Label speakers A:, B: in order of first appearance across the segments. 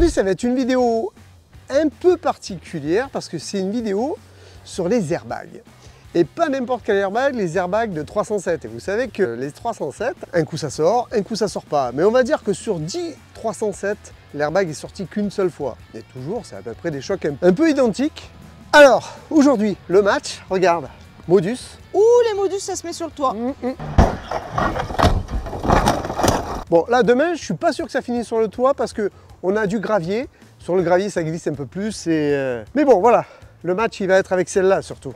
A: Aujourd'hui, ça va être une vidéo un peu particulière parce que c'est une vidéo sur les airbags. Et pas n'importe quel airbag, les airbags de 307. Et vous savez que les 307, un coup ça sort pas. Mais on va dire que sur 10 307, l'airbag est sorti qu'une seule fois. Et toujours, c'est à peu près des chocs un peu identiques. Alors, aujourd'hui, le match, regarde, Modus.
B: Ouh, les Modus, ça se met sur le toit.
A: Bon, là, demain, je suis pas sûr que ça finisse sur le toit parce qu'on a du gravier. Sur le gravier, ça glisse un peu plus. Mais bon, voilà, le match, il va être avec celle-là surtout.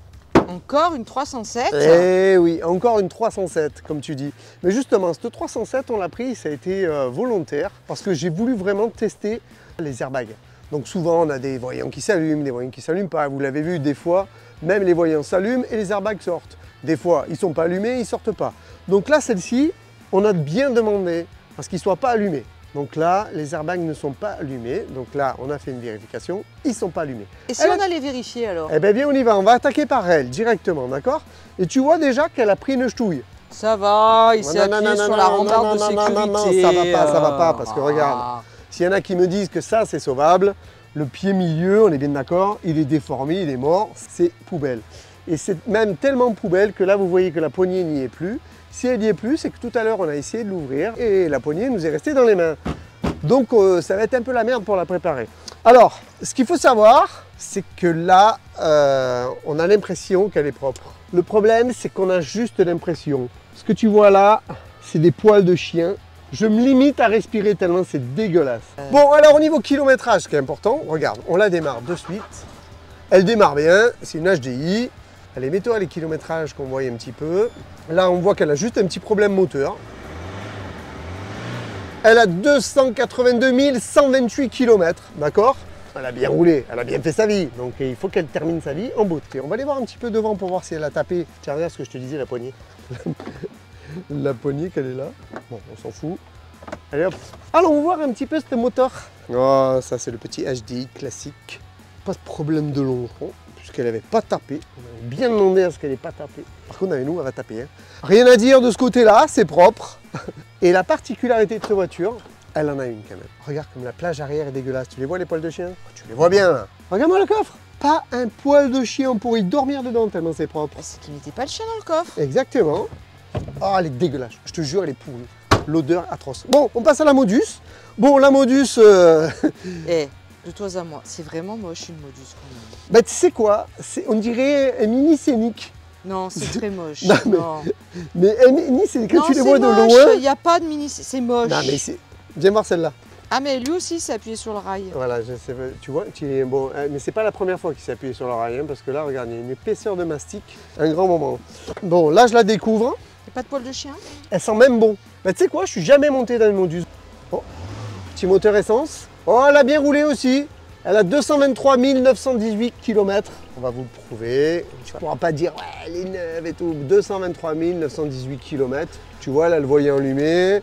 B: Encore une 307.
A: Eh oui, encore une 307, comme tu dis. Mais justement, cette 307, on l'a pris, ça a été volontaire parce que j'ai voulu vraiment tester les airbags. Donc souvent, on a des voyants qui s'allument, des voyants qui ne s'allument pas. Vous l'avez vu, des fois, même les voyants s'allument et les airbags sortent. Des fois, ils ne sont pas allumés, ils ne sortent pas. Donc là, celle-ci, on a bien demandé parce qu'ils ne soient pas allumés. Donc là, les airbags ne sont pas allumés. Donc là, on a fait une vérification, ils ne sont pas allumés.
B: Et si on allait vérifier alors?
A: Eh bien, bien, on y va. On va attaquer par elle directement, d'accord? Et tu vois déjà qu'elle a pris une ch'touille.
B: Ça va, il s'est appuyé sur la rambarde de sécurité.
A: Non, ça va pas, parce que regarde, s'il y en a qui me disent que ça, c'est sauvable, le pied milieu, on est bien d'accord, il est déformé, il est mort, c'est poubelle. Et c'est même tellement poubelle que là, vous voyez que la poignée n'y est plus. Si elle n'y est plus, c'est que tout à l'heure, on a essayé de l'ouvrir et la poignée nous est restée dans les mains. Donc, ça va être un peu la merde pour la préparer. Alors, ce qu'il faut savoir, c'est que là, on a l'impression qu'elle est propre. Le problème, c'est qu'on a juste l'impression. Ce que tu vois là, c'est des poils de chien. Je me limite à respirer tellement c'est dégueulasse. Bon, alors au niveau kilométrage, ce qui est important, regarde, on la démarre de suite. Elle démarre bien, c'est une HDI. Allez, mets-toi les kilométrages qu'on voit un petit peu. Là, on voit qu'elle a juste un petit problème moteur. Elle a 282 128 km, d'accord? Elle a bien roulé, elle a bien fait sa vie. Donc il faut qu'elle termine sa vie en beauté. On va aller voir un petit peu devant pour voir si elle a tapé. Tiens, regarde ce que je te disais, la poignée. La poignée qu'elle est là. Bon, on s'en fout. Allez hop. Allons voir un petit peu ce moteur. Oh, ça c'est le petit HDI classique. Pas de problème de long rond, puisqu'elle n'avait pas tapé. On avait bien demandé à ce qu'elle n'ait pas tapé. Par contre, avec nous, elle va taper. Hein. Rien à dire de ce côté-là, c'est propre. Et la particularité de cette voiture, elle en a une quand même. Regarde comme la plage arrière est dégueulasse. Tu les vois les poils de chien? Tu les vois bien là. Regarde-moi le coffre. Pas un poil de chien, on pourrait y dormir dedans tellement c'est propre.
B: C'est qu'il n'était pas le chien dans le coffre.
A: Exactement. Oh, elle est dégueulasse. Je te jure, elle est pourrie. L'odeur atroce. Bon, on passe à la Modus. Bon, la Modus...
B: Eh, de toi à moi, c'est vraiment moche une Modus quand même.
A: Bah tu sais quoi, on dirait un mini scénic.
B: Non, c'est très moche.
A: Non, mais un mini scénic, quand tu les vois de loin...
B: Il n'y a pas de mini, c'est moche.
A: Non mais c'est... Viens voir celle-là.
B: Ah mais lui aussi s'est appuyé sur le rail.
A: Voilà, je sais, tu vois, bon, mais c'est pas la première fois qu'il s'est appuyé sur le rail, hein, parce que là, regarde, il y a une épaisseur de mastic, un grand moment. Bon, là, je la découvre.
B: Il n'y a pas de poil de chien?
A: Elle sent même bon. Bah tu sais quoi, je suis jamais monté dans une Modus. Oh, petit moteur essence. Oh, elle a bien roulé aussi. Elle a 223 918 km. On va vous le prouver. Tu ne pourras pas dire, ouais, elle est neuve et tout. 223 918 km. Tu vois, elle a le voyant allumé.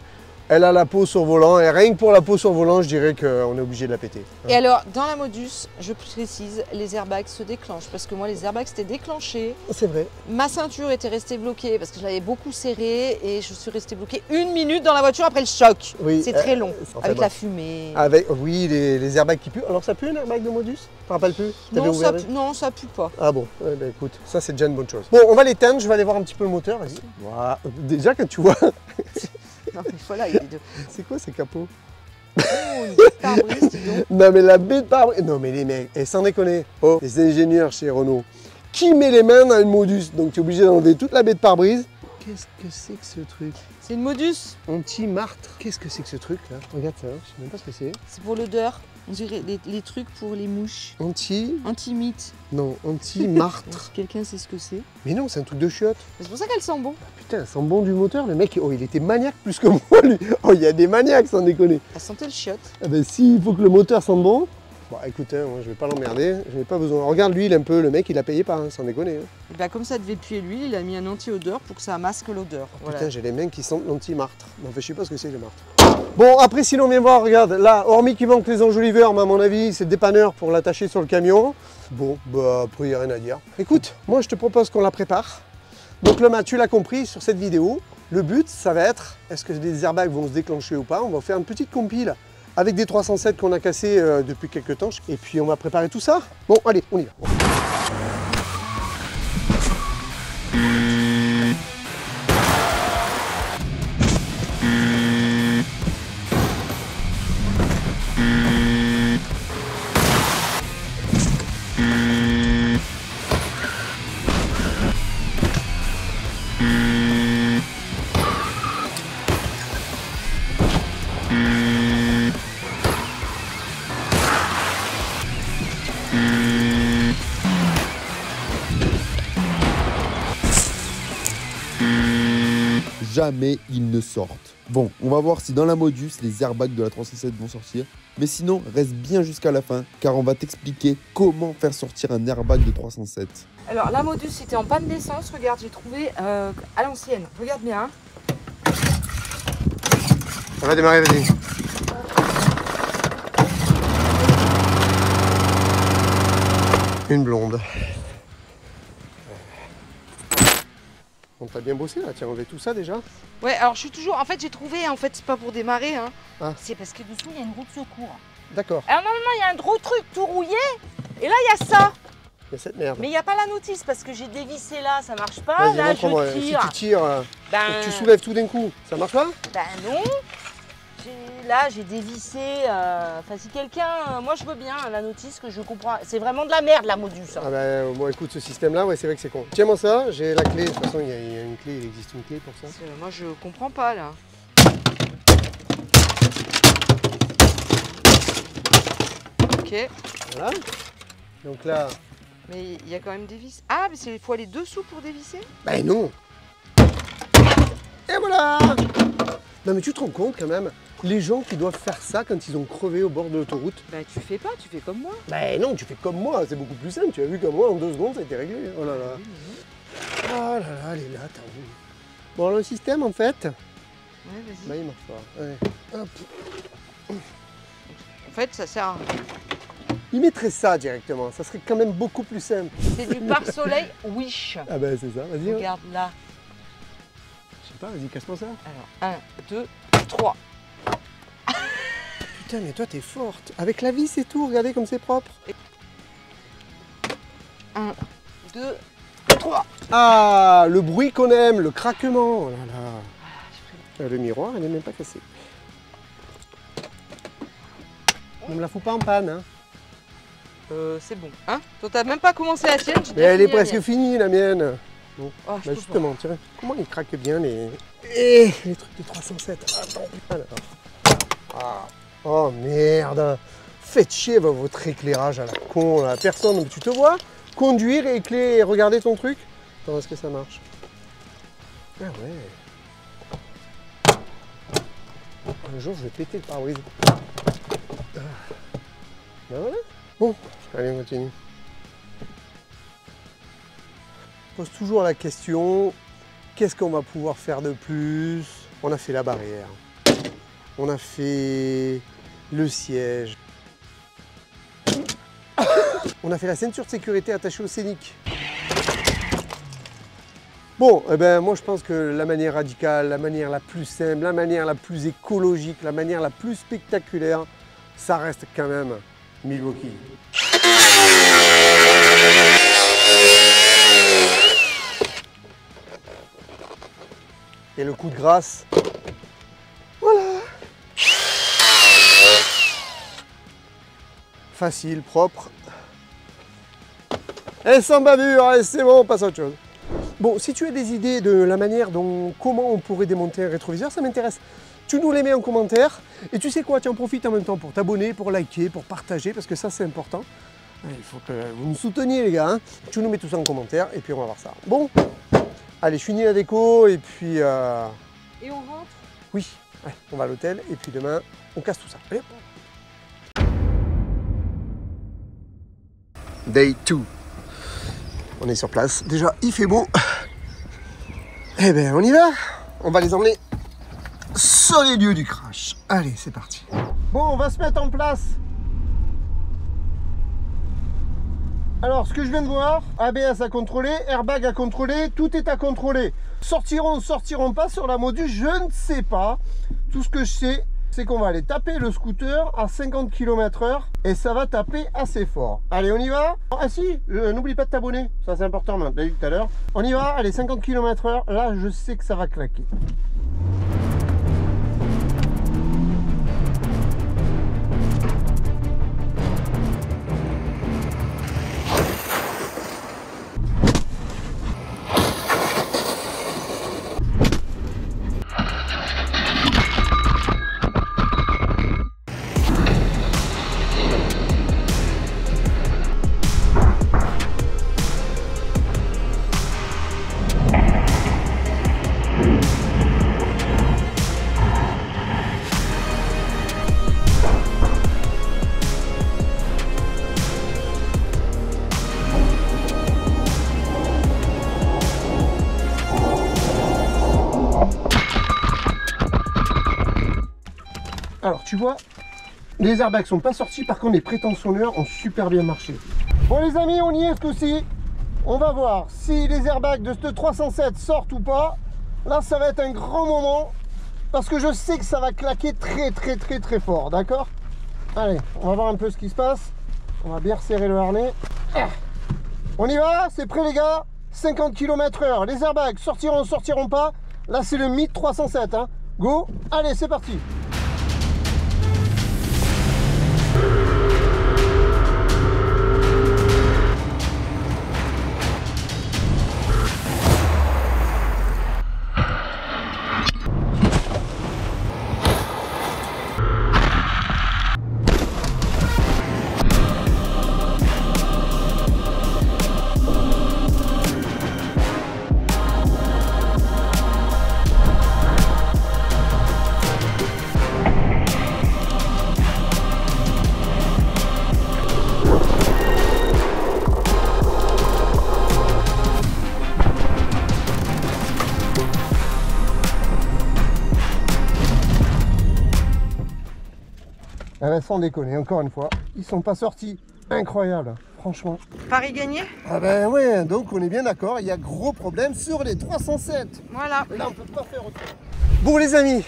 A: Elle a la peau sur volant. Et rien que pour la peau sur volant, je dirais qu'on est obligé de la péter.
B: Et alors, dans la Modus, je précise, les airbags se déclenchent. Parce que moi, les airbags s'étaient déclenchés.
A: C'est vrai.
B: Ma ceinture était restée bloquée parce que je l'avais beaucoup serrée. Et je suis restée bloquée 1 minute dans la voiture après le choc.
A: Oui,
B: c'est très long,
A: enfin,
B: avec la fumée.
A: Oui, les airbags qui puent. Alors ça pue un airbag de Modus? Tu te rappelles plus?
B: Non, ça pue pas.
A: Ah bon, ben écoute, ça c'est déjà une bonne chose. Bon, on va l'éteindre, je vais aller voir un petit peu le moteur, vas-y. Voilà. Déjà quand tu vois...
B: Non mais voilà, il est de...
A: C'est quoi ces capots?
B: Oh, une bête pare-brise, dis donc.
A: Non mais la bête pare-brise... Non mais les mecs, sans déconner. Oh, les ingénieurs chez Renault. Qui met les mains dans une Modus? Donc tu es obligé d'enlever toute la bête pare-brise. Qu'est-ce que c'est que ce truc?
B: C'est une Modus.
A: Anti-martre. Qu'est-ce que c'est que ce truc là? Regarde ça, je sais même pas ce que c'est.
B: C'est pour l'odeur. On dirait les trucs pour les mouches. Anti-mite.
A: Non, anti-martre.
B: Quelqu'un sait ce que c'est?
A: Mais non, c'est un truc de chiottes.
B: C'est pour ça qu'elle sent bon.
A: Putain, elle sent bon du moteur. Le mec, oh, il était maniaque plus que moi, lui. Oh, il y a des maniaques, sans déconner.
B: Elle sentait le chiotte.
A: Ah ben, s'il faut que le moteur sente bon... Bon, écoute, hein, moi, je vais pas l'emmerder. Je n'ai pas besoin. Regarde, lui, il est un peu... Le mec, il a payé pas, hein, sans déconner. Hein.
B: Et bah, comme ça devait puer l'huile, il a mis un anti-odeur pour que ça masque l'odeur.
A: Oh, putain, j'ai les mains qui sentent l'anti-martre. En fait, je sais pas ce que c'est, le martre. Bon, après, si l'on vient voir, regarde, là, hormis qu'il manque les enjoliveurs, mais à mon avis, c'est le dépanneur pour l'attacher sur le camion. Bon, bah, après, il n'y a rien à dire. Écoute, moi, je te propose qu'on la prépare. Donc, le match, tu l'as compris, sur cette vidéo, le but, ça va être, est-ce que les airbags vont se déclencher ou pas? On va faire une petite compile avec des 307 qu'on a cassés depuis quelques temps. Et puis on va préparer tout ça. Bon, allez, on y va.
C: Jamais ils ne sortent. Bon, on va voir si dans la Modus, les airbags de la 307 vont sortir. Mais sinon, reste bien jusqu'à la fin, car on va t'expliquer comment faire sortir un airbag de 307.
B: Alors la Modus était en panne d'essence, regarde, j'ai trouvé à l'ancienne. Regarde bien.
A: On va démarrer, vas-y. Une blonde. On t'a bien bossé là, tu as enlevé tout ça déjà?
B: Ouais, alors je suis toujours. En fait, j'ai trouvé, en fait, c'est pas pour démarrer, hein.
A: Ah.
B: C'est parce que dessous, il y a une roue de secours.
A: D'accord.
B: Alors normalement, il y a un gros truc tout rouillé, et là, il y a ça.
A: Il y a cette merde.
B: Mais il n'y a pas la notice parce que j'ai dévissé là, ça marche pas. Là, je tire.
A: Si tu tires,
B: Ben,
A: tu soulèves tout d'un coup, ça marche pas?
B: Ben non. Là, j'ai dévissé. Enfin, si quelqu'un. Moi, je veux bien la notice que je comprends. C'est vraiment de la merde, la Modus. Hein.
A: Ah ben, moi, écoute, ce système-là, ouais, c'est vrai que c'est con. Tiens-moi ça, j'ai la clé. De toute façon, il y a une clé, il existe une clé pour ça.
B: Moi, je comprends pas là. Ok.
A: Voilà. Donc là.
B: Mais il y a quand même des vis. Ah, mais il faut aller dessous pour dévisser?
A: Ben non. Et voilà. Non mais tu te rends compte quand même, les gens qui doivent faire ça quand ils ont crevé au bord de l'autoroute.
B: Bah tu fais pas, tu fais comme moi.
A: Ben non, tu fais comme moi, c'est beaucoup plus simple. Tu as vu comme moi, en 2 secondes, ça a été réglé. Oh là là. Oh là là, elle est là, t'as vu. Bon, le système en fait.
B: Ouais, vas-y.
A: Bah il marche pas. Ouais. Hop.
B: En fait, ça sert à...
A: Il mettrait ça directement, ça serait quand même beaucoup plus simple.
B: C'est du pare-soleil Wish.
A: Ah ben c'est ça, vas-y.
B: Regarde là.
A: Je sais pas, vas-y, casse-moi ça.
B: Alors, 1, 2, 3.
A: Putain, mais toi t'es forte. Avec la vis et tout, regardez comme c'est propre.
B: 1, 2, 3.
A: Ah, le bruit qu'on aime, le craquement. Oh là là. Le miroir, elle n'est même pas cassée. Ne me la fous pas en panne, hein.
B: C'est bon. Hein? Toi, t'as même pas commencé la tienne.
A: Mais elle est presque finie, la mienne. Bon,
B: oh,
A: bah justement, tiens, comment ils craquent bien les trucs de 307. Attends, alors. Ah. Oh merde. Faites chier votre éclairage à la con, là. Personne, mais tu te vois conduire et éclairer et regarder ton truc. Attends, est-ce que ça marche? Ah ouais. Un jour, je vais péter le pare-brise. Ah. Ben voilà. Bon, allez, on continue. On pose toujours la question, qu'est-ce qu'on va pouvoir faire de plus? On a fait la barrière, on a fait le siège, on a fait la ceinture de sécurité attachée au scénic. Bon, eh ben, moi je pense que la manière radicale, la manière la plus simple, la manière la plus écologique, la manière la plus spectaculaire, ça reste quand même Milwaukee. Et le coup de grâce, voilà. Facile, propre. Et sans bavure, allez, c'est bon, on passe à autre chose. Bon, si tu as des idées de la manière dont, comment on pourrait démonter un rétroviseur, ça m'intéresse. Tu nous les mets en commentaire. Et tu sais quoi, tu en profites en même temps pour t'abonner, pour liker, pour partager, parce que ça c'est important. Il faut que vous nous souteniez les gars. Hein. Tu nous mets tout ça en commentaire et puis on va voir ça. Bon, allez, je finis la déco et puis...
B: Et on rentre?
A: Oui, ouais, on va à l'hôtel et puis demain, on casse tout ça. Allez. Day 2. On est sur place. Déjà, il fait beau. Eh ben, on y va. On va les emmener sur les lieux du crash. Allez, c'est parti. Bon, on va se mettre en place. Alors, ce que je viens de voir, ABS à contrôler, airbag à contrôler, tout est à contrôler. Sortiront pas sur la Modus, je ne sais pas. Tout ce que je sais, c'est qu'on va aller taper le scooter à 50 km/h et ça va taper assez fort. Allez, on y va? Ah si, n'oublie pas de t'abonner, ça c'est important, on l'a dit tout à l'heure. On y va, allez, 50 km/h, là je sais que ça va claquer. Alors tu vois, les airbags sont pas sortis, par contre les prétentionneurs ont super bien marché. Bon les amis, on y est ce coup-ci. On va voir si les airbags de ce 307 sortent ou pas. Là ça va être un grand moment, parce que je sais que ça va claquer très fort, d'accord? Allez, on va voir un peu ce qui se passe. On va bien resserrer le harnais. On y va, c'est prêt les gars? 50 km/h, les airbags sortiront pas. Là c'est le mythe 307, hein. Go, allez c'est parti. Ah ben sans déconner, encore une fois, ils sont pas sortis. Incroyable, franchement.
B: Paris gagné?
A: Ah ben ouais, donc on est bien d'accord, il y a gros problème sur les 307.
B: Voilà.
A: Là on peut pas faire autre chose. Bon les amis,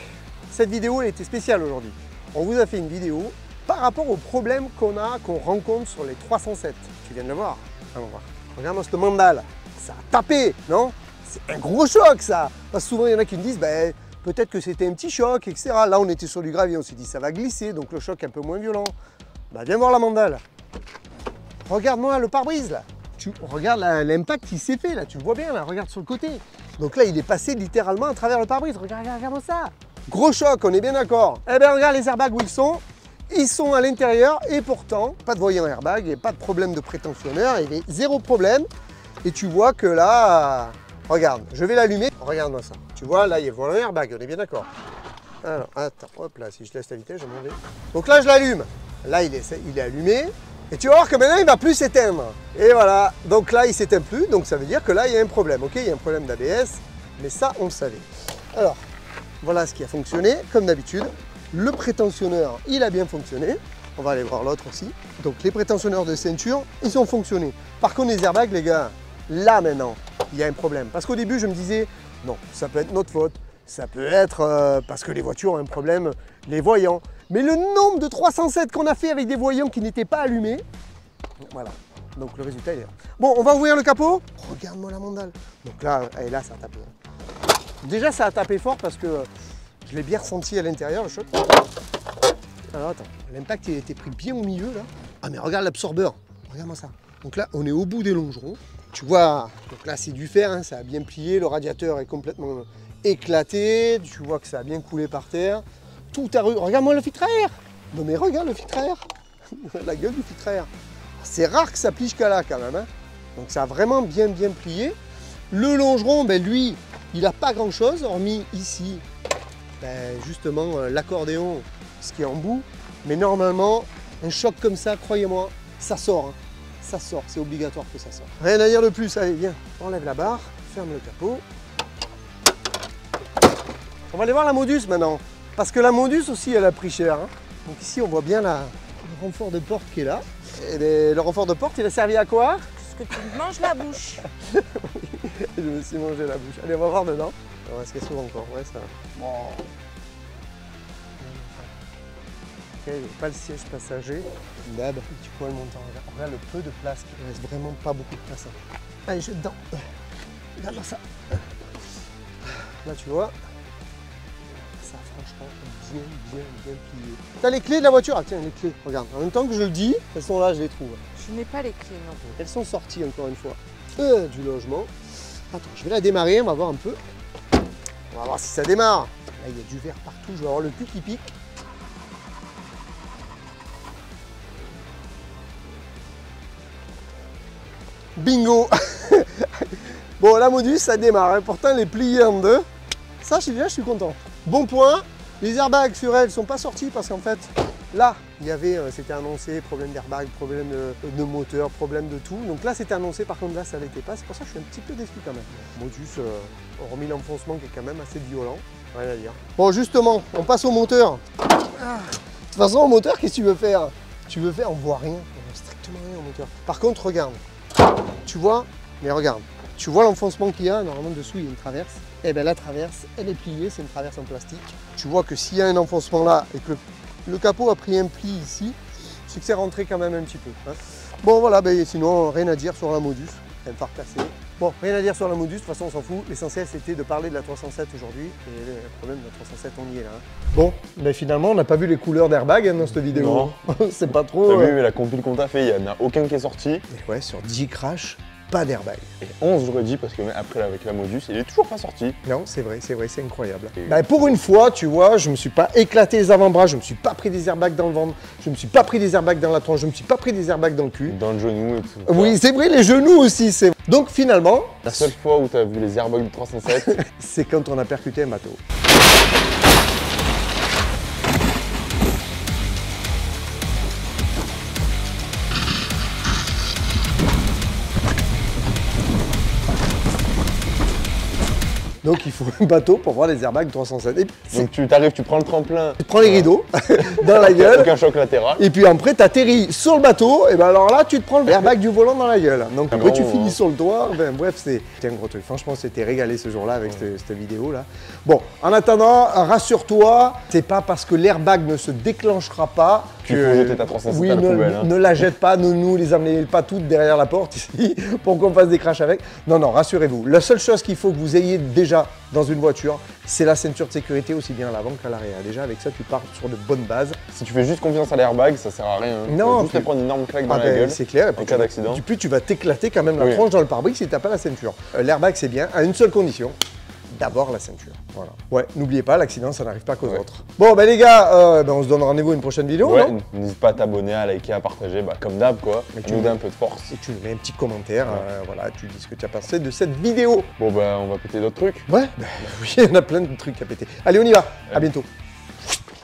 A: cette vidéo elle était spéciale aujourd'hui. On vous a fait une vidéo par rapport aux problèmes qu'on rencontre sur les 307. Tu viens de le voir? Allons voir. Regarde-moi ce mandal, ça a tapé, non? C'est un gros choc ça. Parce que souvent il y en a qui me disent, ben peut-être que c'était un petit choc, etc. Là, on était sur du gravier, on s'est dit ça va glisser, donc le choc est un peu moins violent. Bah, viens voir la mandale. Regarde-moi le pare-brise là. Regarde l'impact qui s'est fait là, tu le vois bien là, regarde sur le côté. Donc là, il est passé littéralement à travers le pare-brise. Regarde-moi ça. Gros choc, on est bien d'accord. Eh bien, regarde les airbags où ils sont à l'intérieur et pourtant, pas de voyant airbag et pas de problème de prétentionneur, il y avait zéro problème. Et tu vois que là, regarde, je vais l'allumer. Regarde-moi ça. Tu vois, là, il y a le volant airbag, on est bien d'accord. Alors, attends, hop là, si je laisse la vitesse, je m'en vais. Donc là, je l'allume. Là, il est allumé. Et tu vas voir que maintenant, il ne va plus s'éteindre. Et voilà, donc là, il ne s'éteint plus. Donc ça veut dire que là, il y a un problème. Ok, il y a un problème d'ABS, mais ça, on le savait. Alors, voilà ce qui a fonctionné, comme d'habitude. Le prétentionneur, il a bien fonctionné. On va aller voir l'autre aussi. Donc les prétentionneurs de ceinture, ils ont fonctionné. Par contre, les airbags, les gars, là maintenant, il y a un problème. Parce qu'au début, je me disais, non, ça peut être notre faute. Ça peut être parce que les voitures ont un problème, les voyants. Mais le nombre de 307 qu'on a fait avec des voyants qui n'étaient pas allumés, voilà. Donc le résultat, il est là. Bon, on va ouvrir le capot. Regarde-moi la mandale. Donc là, et là, ça a tapé. Déjà, ça a tapé fort parce que je l'ai bien ressenti à l'intérieur, le choc. Alors attends, l'impact, il a été pris bien au milieu, là. Ah, mais regarde l'absorbeur. Regarde-moi ça. Donc là, on est au bout des longerons. Tu vois, donc là, c'est du fer, hein, ça a bien plié. Le radiateur est complètement éclaté. Tu vois que ça a bien coulé par terre. Tout a... Regarde-moi le filtre à air. Non mais regarde le filtre à air. La gueule du filtre à air. C'est rare que ça plie jusqu'à là quand même. Hein. Donc ça a vraiment bien plié. Le longeron, ben, lui, il n'a pas grand chose, hormis ici, ben, justement l'accordéon, ce qui est en bout. Mais normalement, un choc comme ça, croyez-moi, ça sort. Hein. Ça sort, c'est obligatoire que ça sorte. Rien à dire de plus, allez viens, enlève la barre, ferme le capot. On va aller voir la Modus maintenant. Parce que la Modus aussi, elle a pris cher. Hein. Donc ici, on voit bien le renfort de porte qui est là. Et le renfort de porte, il a servi à quoi?
B: Parce que tu me manges la bouche.
A: Je me suis mangé la bouche. Allez, on va voir dedans. Est-ce qu'elle s'ouvre encore? Ouais, ça va. Bon. il n'y a pas le siège passager. Dab. Tu vois le montant. Regarde le peu de place. Il ne reste vraiment pas beaucoup de place. Hein. Allez, je vais dedans. Regarde ça. Là, tu vois. Ça, franchement, bien plié. T'as les clés de la voiture? Ah, tiens, les clés. Regarde. En même temps que je le dis, elles sont là, je les trouve.
B: Je n'ai pas les clés, non.
A: Elles sont sorties, encore une fois, du logement. Attends, je vais la démarrer, on va voir un peu. On va voir si ça démarre. Là, il y a du verre partout, je vais avoir le cul qui pique. Bingo. Bon, la Modus, ça démarre. Hein. Pourtant, elle est pliée en deux. Ça, je suis content. Bon point, les airbags sur elle ne sont pas sortis parce qu'en fait, là, il y avait, c'était annoncé, problème d'airbag, problème de moteur, problème de tout. Donc là, c'était annoncé, par contre, là, ça ne l'était pas. C'est pour ça que je suis un petit peu déçu quand même. Modus, hormis l'enfoncement qui est quand même assez violent, rien à dire. Bon, justement, on passe au moteur. Ah. De toute façon, au moteur, qu'est-ce que tu veux faire? Tu veux faire, on voit rien, on voit strictement rien au moteur. Par contre, regarde, tu vois, mais regarde, tu vois l'enfoncement qu'il y a, normalement dessous il y a une traverse. Et bien la traverse, elle est pliée, c'est une traverse en plastique. Tu vois que s'il y a un enfoncement là et que le capot a pris un pli ici, c'est que c'est rentré quand même un petit peu. Hein. Bon voilà, ben, sinon rien à dire sur la Modus, un phare cassé. Bon, rien à dire sur la Modus, de toute façon on s'en fout. L'essentiel c'était de parler de la 307 aujourd'hui. Et le problème de la 307, on y est là. Hein. Bon, ben finalement on n'a pas vu les couleurs d'airbag hein, dans cette vidéo. C'est pas trop...
D: T'as vu, mais la compile qu'on t'a fait, il n'y en a aucun qui est sorti.
A: Et ouais, sur 10 crash, pas d'airbag.
D: Et 11 j'aurais dit parce que même après avec la Modus, il est toujours pas sorti.
A: Non, c'est vrai, c'est incroyable. Bah, pour une fois, tu vois, je me suis pas éclaté les avant-bras, je me suis pas pris des airbags dans le ventre, je me suis pas pris des airbags dans la tronche, je me suis pas pris des airbags dans le cul.
D: Dans le genou et tout.
A: Oui, c'est vrai, les genoux aussi, c'est... Donc finalement...
D: La seule fois où t'as vu les airbags du 307,
A: c'est quand on a percuté un bateau. Donc il faut un bateau pour voir les airbags 307. Et
D: donc tu t'arrives, tu prends le tremplin,
A: tu prends les rideaux dans la gueule.
D: Aucun choc latéral.
A: Et puis après tu atterris sur le bateau, et ben alors là tu te prends l'airbag du volant dans la gueule. Donc après tu finis sur le toit, ben, bref c'était un gros truc. Franchement c'était régalé ce jour-là avec cette vidéo là. Bon, en attendant, rassure-toi, c'est pas parce que l'airbag ne se déclenchera pas
D: qu'il faut jeter ta 307 à la poubelle.
A: Ne la jette pas, ne nous les amenez pas toutes derrière la porte ici pour qu'on fasse des crashs avec. Non, non, rassurez-vous. La seule chose qu'il faut que vous ayez déjà dans une voiture, c'est la ceinture de sécurité aussi bien à l'avant qu'à l'arrière. Déjà avec ça tu pars sur de bonnes bases.
D: Si tu fais juste confiance à l'airbag, ça sert à rien.
A: Non,
D: juste te prendre une énorme claque dans la gueule.
A: C'est clair.
D: En cas d'accident.
A: Puis tu vas t'éclater quand même la tronche dans le pare-brise si t'as pas la ceinture. L'airbag c'est bien à une seule condition. D'abord la ceinture. Voilà. Ouais, n'oubliez pas, l'accident ça n'arrive pas qu'aux autres. Bon ben les gars, on se donne rendez-vous à une prochaine vidéo.
D: Ouais, n'hésite pas à t'abonner, à liker, à partager, comme d'hab quoi. Tu nous donnes un peu de force.
A: Et tu nous mets un petit commentaire, voilà, tu dis ce que tu as pensé de cette vidéo.
D: Bon ben on va péter d'autres trucs.
A: Ouais, oui, il y en a plein de trucs à péter. Allez, on y va, à bientôt.